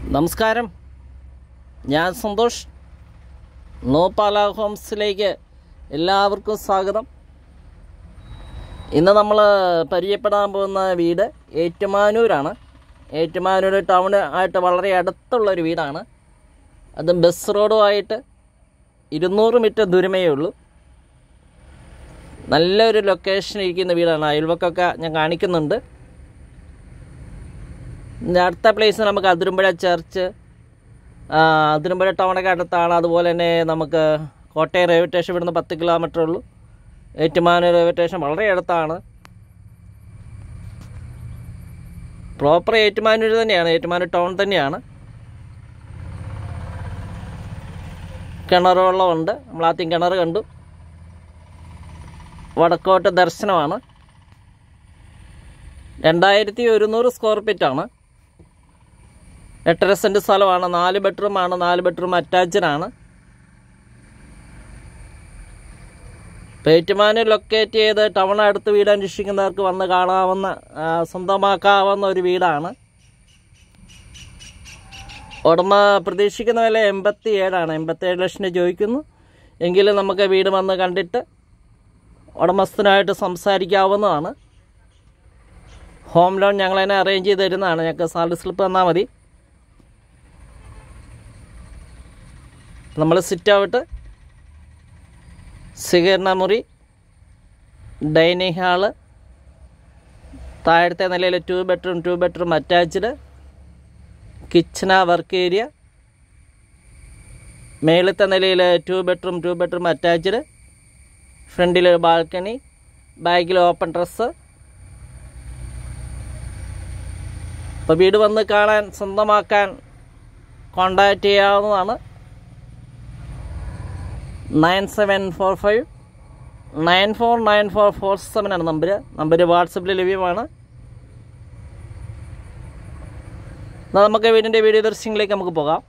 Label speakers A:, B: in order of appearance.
A: നമസ്കാരം, ഞാൻ സന്തോഷ്. നോപ്പാല ഹോംസിലേക്ക് എല്ലാവർക്കും സ്വാഗതം. ഇന്ന് നമ്മൾ പരിചയപ്പെടാൻ പോകുന്ന വീട് ഏറ്റുമാനൂരാണ്. ഏറ്റുമാനൂർ ടൗണ് ആയിട്ട് വളരെ അടുത്തുള്ളൊരു വീടാണ്. അതും ബസ് റോഡുമായിട്ട് 200 മീറ്റർ ദൂരമേ ഉള്ളൂ. നല്ലൊരു ലൊക്കേഷൻ ഇരിക്കുന്ന വീടാണ്. അയൽവക്കൊക്കെ ഞാൻ കാണിക്കുന്നുണ്ട്. അടുത്ത പ്ലേസ് നമുക്ക് അതിരമ്പുഴ ചർച്ച്, അതിരമ്പുഴ ടൗണൊക്കെ അടുത്താണ്. അതുപോലെ തന്നെ നമുക്ക് കോട്ടയം റെയിൽവേ സ്റ്റേഷൻ ഇവിടുന്ന് 10 കിലോമീറ്റർ ഉള്ളൂ. ഏറ്റുമാനൂർ റെയിൽവേ സ്റ്റേഷൻ വളരെ അടുത്താണ്. പ്രോപ്പർ ഏറ്റുമാനൂർ തന്നെയാണ്, ഏറ്റുമാനൂർ ടൗൺ തന്നെയാണ്. കിണർ വെള്ളമുണ്ട്. നമ്മളാദ്യം കിണർ കണ്ടു. വടക്കോട്ട് ദർശനമാണ്. 2100 സ്ക്വയർ ഫീറ്റാണ്. 8.5 സെൻറ്റ് സ്ഥലമാണ്. 4 ബെഡ്റൂമാണ്. 4 ബെഡ്റൂം അറ്റാച്ച്ഡാണ്. ഏറ്റുമാനൂർ ലൊക്കേറ്റ് ചെയ്ത് ടൗൺ അടുത്ത് വീട് അന്വേഷിക്കുന്നവർക്ക് വന്ന് കാണാവുന്ന, സ്വന്തമാക്കാവുന്ന ഒരു വീടാണ്. ഉടമ പ്രതീക്ഷിക്കുന്ന വില 87 87 ലക്ഷം ചോദിക്കുന്നു. എങ്കിലും നമുക്ക് വീട് വന്ന് കണ്ടിട്ട് ഉടമസ്ഥനായിട്ട് സംസാരിക്കാവുന്നതാണ്. ഹോം ലോൺ ഞങ്ങൾ തന്നെ അറേഞ്ച് ചെയ്ത് തരുന്നതാണ്. ഞങ്ങൾക്ക് സാലറി സ്ലിപ്പ് തന്നാൽ മതി. നമ്മൾ സിറ്റ് ഔട്ട്, സ്വീകരണ മുറി, ഡൈനിങ് ഹാള്, താഴത്തെ നിലയിൽ 2 ബെഡ്റൂം അറ്റാച്ച്ഡ്, കിച്ചണ വർക്ക് ഏരിയ, മേളത്തെ നിലയിൽ 2 ബെഡ്റൂം അറ്റാച്ച്ഡ്, ഫ്രണ്ടിൽ ബാൽക്കണി, ബാക്കിൽ ഓപ്പൺ ടെറസ്. അപ്പോൾ വീട് വന്ന് കാണാൻ, സ്വന്തമാക്കാൻ കോണ്ടാക്റ്റ് ചെയ്യാവുന്നതാണ്. 9745 949447 നമ്പർ വാട്സപ്പിൽ ലഭ്യമാണ്. നമുക്ക് വീടിൻ്റെ വീഡിയോ ദൃശ്യങ്ങളിലേക്ക് നമുക്ക് പോകാം.